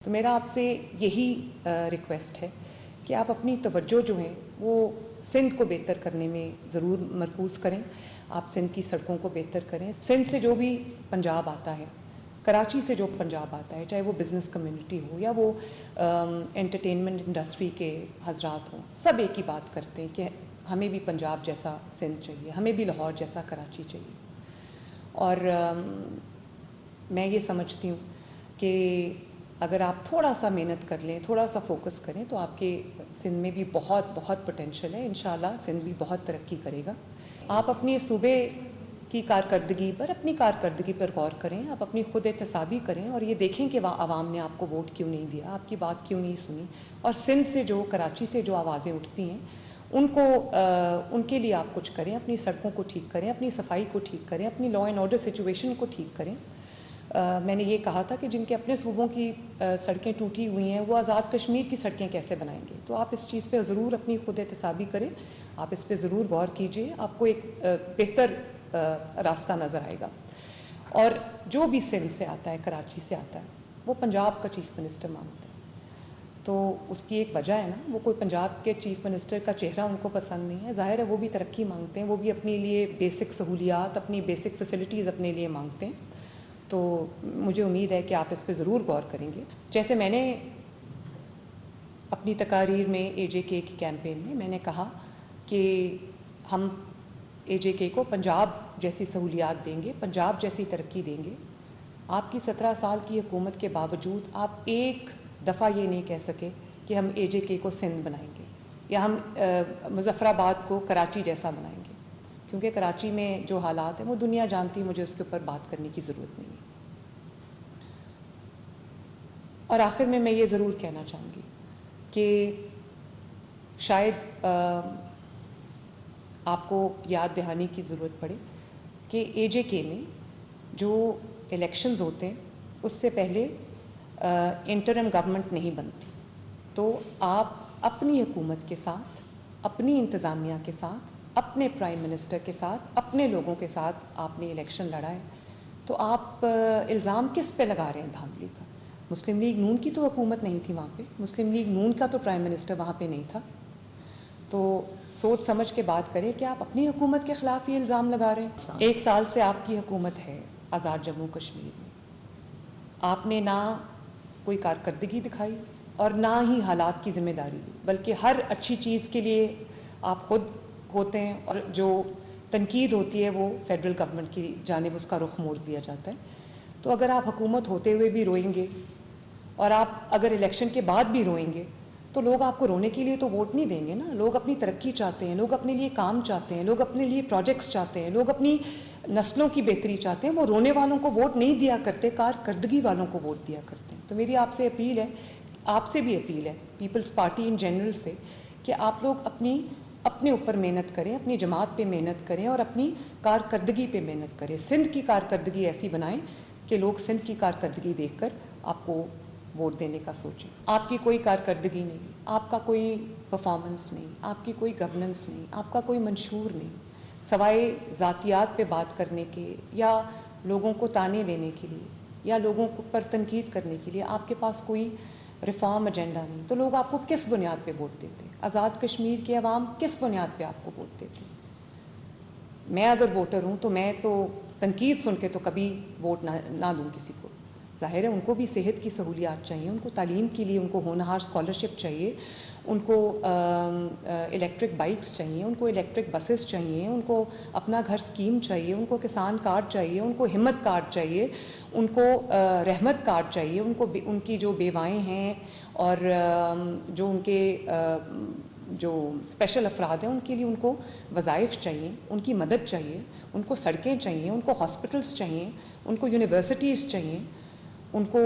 تو میرا آپ سے یہی ریکویسٹ ہے کہ آپ اپنی توجہ جو ہے وہ سندھ کو بہتر کرنے میں ضرور مرکوز کریں. آپ سندھ کی سڑکوں کو بہتر کریں. سندھ سے جو بھی پنجاب آتا ہے، کراچی سے جو پنجاب آتا ہے، چاہے وہ بزنس کمیونٹی ہو یا وہ انٹرٹینمنٹ انڈسٹری کے حضرات ہوں، سب ایک ہی بات کرتے ہیں کہ ہمیں بھی پنجاب جیسا سندھ چاہیے، ہمیں بھی لاہور جیسا کراچی چاہیے. اور میں یہ سمجھتی ہوں کہ اگر آپ تھوڑا سا محنت کر لیں، تھوڑا سا فوکس کریں تو آپ کے سندھ میں بھی بہت بہت پوٹینشیل ہے. انشاءاللہ سندھ بھی بہت ترقی کرے گا. آپ اپنے صوبے کی کارکردگی پر غور کریں، آپ اپنی خود احتسابی کریں اور یہ دیکھیں کہ عوام نے آپ کو ووٹ کیوں نہیں دیا، آپ کی بات کیوں نہیں سنی. اور سندھ سے جو، کراچی سے جو آوازیں اٹھتی ہیں ان کے لیے آپ کچھ کریں. اپنی سڑکوں کو ٹھیک کریں، اپنی صفائی کو ٹھیک کریں، اپنی لا اینڈ آرڈر سچویشن کو ٹھیک کریں. میں نے یہ کہا تھا کہ جن کے اپنے صوبوں کی سڑکیں ٹوٹی ہوئی ہیں وہ آزاد کشمیر کی سڑکیں کیسے بنائیں گے. تو آپ اس چیز پہ ضرور اپنی خود احتسابی کریں، آپ اس پہ ضرور غور کیجئے، آپ کو ایک بہتر راستہ نظر آئے گا. اور جو بھی سندھ سے آتا ہے، کراچی سے آتا ہے، وہ پنجاب کا چیف منسٹر مانگتا ہے. تو اس کی ایک وجہ ہے نا، وہ کوئی پنجاب کے چیف منسٹر کا چہرہ ان کو پسند نہیں ہے. ظاہر ہے وہ بھی ترقی مانگتے ہیں، وہ بھی اپنے لیے بیسک سہولیات، اپنی بیسک فیسلٹیز اپنے لیے مانگتے ہیں. تو مجھے امید ہے کہ آپ اس پہ ضرور غور کریں گے. جیسے میں نے اپنی تقاریر میں اے جے کے کی کیمپین میں نے کہا کہ ہم اے جے کے کو پنجاب جیسی سہولیات دیں گے، پنجاب جیسی ترقی دیں گے. آپ کی 17 سال کی حکومت کے باوجود آپ ایک دفعہ یہ نہیں کہہ سکے کہ ہم اے جے کے کو سندھ بنائیں گے یا ہم مظفر آباد کو کراچی جیسا بنائیں گے. کیونکہ کراچی میں جو حالات ہیں وہ دنیا جانتی، مجھے اس کے اوپر بات کرنے کی ضرورت نہیں ہے. اور آخر میں یہ ضرور کہنا چاہوں گی کہ شاید آپ کو یاد دہانی کی ضرورت پڑے کہ اے جے کے میں جو الیکشنز ہوتے ہیں اس سے پہلے انٹرم گورنمنٹ نہیں بنتی. تو آپ اپنی حکومت کے ساتھ، اپنی انتظامیہ کے ساتھ، اپنے پرائم منسٹر کے ساتھ، اپنے لوگوں کے ساتھ آپ نے الیکشن لڑا ہے. تو آپ الزام کس پہ لگا رہے ہیں دھاندلی کا؟ مسلم لیگ نون کی تو حکومت نہیں تھی وہاں پہ، مسلم لیگ نون کا تو پرائم منسٹر وہاں پہ نہیں تھا. تو سوچ سمجھ کے بات کریں کہ آپ اپنی حکومت کے خلاف یہ الزام لگا رہے ہیں. 1 سال سے آپ کی حکومت ہے آزاد جموں کشمیر میں. آپ نے نہ کوئی کارکردگی دکھائی اور نہ ہی حالات کی ذمہ داری لی، بلکہ ہر اچھی چیز کے لیے آپ خود ہوتے ہیں اور جو تنقید ہوتی ہے وہ فیڈرل گورنمنٹ کی جانب اس کا رخ موڑ دیا جاتا ہے. تو اگر آپ حکومت ہوتے ہوئے بھی روئیں گے اور آپ اگر الیکشن کے بعد بھی روئیں گے تو لوگ آپ کو رونے کے لیے تو ووٹ نہیں دیں گے نا. لوگ اپنی ترقی چاہتے ہیں، لوگ اپنے لیے کام چاہتے ہیں، لوگ اپنے لیے پروجیکٹس چاہتے ہیں، لوگ اپنی نسلوں کی بہتری چاہتے ہیں. وہ رونے والوں کو ووٹ نہیں دیا کرتے، کارکردگی والوں کو ووٹ دیا کرتے ہیں. تو میری آپ سے اپیل ہے، آپ سے بھی اپیل ہے، پیپلز پارٹی ان جنرل سے، کہ آپ لوگ اپنے اوپر محنت کریں، اپنی جماعت پہ محنت کریں اور اپنی کارکردگی پہ محنت کریں. سندھ کی کارکردگی ایسی بنائیں کہ لوگ سندھ کی کارکردگی دیکھ کر آپ کو ووٹ دینے کا سوچیں. آپ کی کوئی کارکردگی نہیں، آپ کا کوئی پرفارمنس نہیں، آپ کی کوئی گورننس نہیں، آپ کا کوئی منشور نہیں، سوائے ذاتیات پہ بات کرنے کے یا لوگوں کو تانے دینے کے لیے یا لوگوں پر تنقید کرنے کے لیے آپ کے پاس کوئی ریفارم ایجنڈا نہیں. تو لوگ آپ کو کس بنیاد پہ ووٹ دیتے؟ آزاد کشمیر کے عوام کس بنیاد پہ آپ کو ووٹ دیتے؟ میں اگر ووٹر ہوں تو میں تو تنقید سن کے تو کبھی ووٹ نہ دوں کسی کو. ظاہر ہے ان کو بھی صحت کی سہولیات چاہیے، ان کو تعلیم کے لیے ان کو ہونہار اسکالرشپ چاہیے، ان کو الیکٹرک بائکس چاہیے، ان کو الیکٹرک بسز چاہیے، ان کو اپنا گھر اسکیم چاہیے، ان کو کسان کارڈ چاہیے، ان کو ہمت کارڈ چاہیے، ان کو رحمت کارڈ چاہیے، ان کی جو بیوائیں ہیں اور جو ان کے جو اسپیشل افراد ہیں ان کے لیے ان کو وظائف چاہیے، ان کی مدد چاہیے، ان کو سڑکیں چاہیے، ان کو ہاسپٹلس چاہیے، ان کو یونیورسٹیز چاہیے، ان کو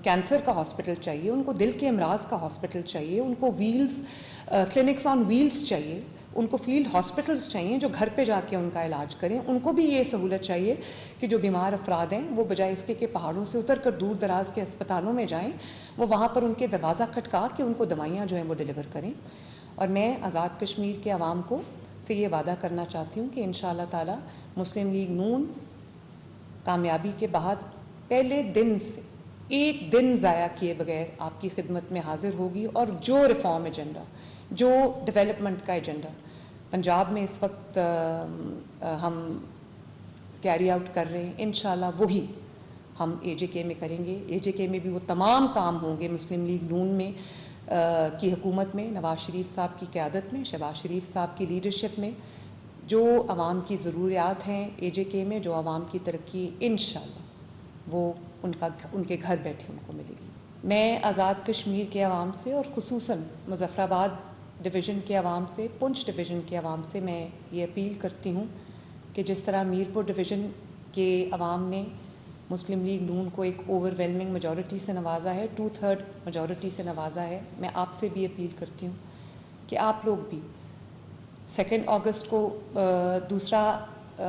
کینسر کا ہاسپٹل چاہیے، ان کو دل کے امراض کا ہاسپٹل چاہیے، ان کو کلینکس آن ویلز چاہیے، ان کو فیلڈ ہاسپٹلس چاہیے جو گھر پہ جا کے ان کا علاج کریں. ان کو بھی یہ سہولت چاہیے کہ جو بیمار افراد ہیں وہ بجائے اس کے کہ پہاڑوں سے اتر کر دور دراز کے اسپتالوں میں جائیں، وہ وہاں پر ان کے دروازہ کھٹکا کے ان کو دوائیاں جو ہیں وہ ڈیلیور کریں. اور میں آزاد کشمیر کے عوام کو سے یہ وعدہ کرنا چاہتی ہوں کہ انشاءاللہ تعالی مسلم لیگ نون کامیابی کے بعد پہلے دن سے ایک دن ضائع کیے بغیر آپ کی خدمت میں حاضر ہوگی، اور جو ریفارم ایجنڈا، جو ڈیولپمنٹ کا ایجنڈا پنجاب میں اس وقت ہم کیری آؤٹ کر رہے ہیں، انشاءاللہ وہی ہم اے جے کے میں کریں گے۔ اے جے کے میں بھی وہ تمام کام ہوں گے مسلم لیگ نون میں کی حکومت میں، نواز شریف صاحب کی قیادت میں، شہباز شریف صاحب کی لیڈرشپ میں، جو عوام کی ضروریات ہیں اے جے کے میں، جو عوام کی ترقی انشاءاللہ وہ ان کے گھر بیٹھے ان کو ملے گی۔ میں آزاد کشمیر کے عوام سے، اور خصوصاً مظفر آباد ڈویژن کے عوام سے، پنچ ڈویژن کے عوام سے میں یہ اپیل کرتی ہوں کہ جس طرح میرپور ڈویژن کے عوام نے مسلم لیگ نون کو ایک اوور ویلمنگ میجورٹی سے نوازا ہے، 2/3 میجورٹی سے نوازا ہے، میں آپ سے بھی اپیل کرتی ہوں کہ آپ لوگ بھی 2 اگست کو دوسرا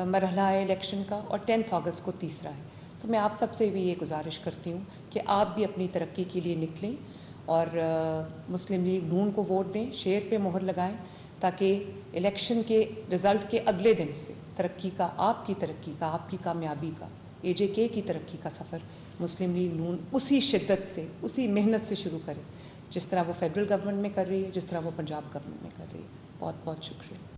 مرحلہ ہے الیکشن کا، اور 10 اگست کو تیسرا ہے، تو میں آپ سب سے بھی یہ گزارش کرتی ہوں کہ آپ بھی اپنی ترقی کے لیے نکلیں اور مسلم لیگ نون کو ووٹ دیں، شیر پہ مہر لگائیں، تاکہ الیکشن کے رزلٹ کے اگلے دن سے ترقی کا، آپ کی ترقی کا، آپ کی کامیابی کا، اے جے کے کی ترقی کا سفر مسلم لیگ نون اسی شدت سے، اسی محنت سے شروع کرے جس طرح وہ فیڈرل گورنمنٹ میں کر رہی ہے، جس طرح وہ پنجاب گورنمنٹ میں کر رہی ہے۔ بہت بہت شکریہ۔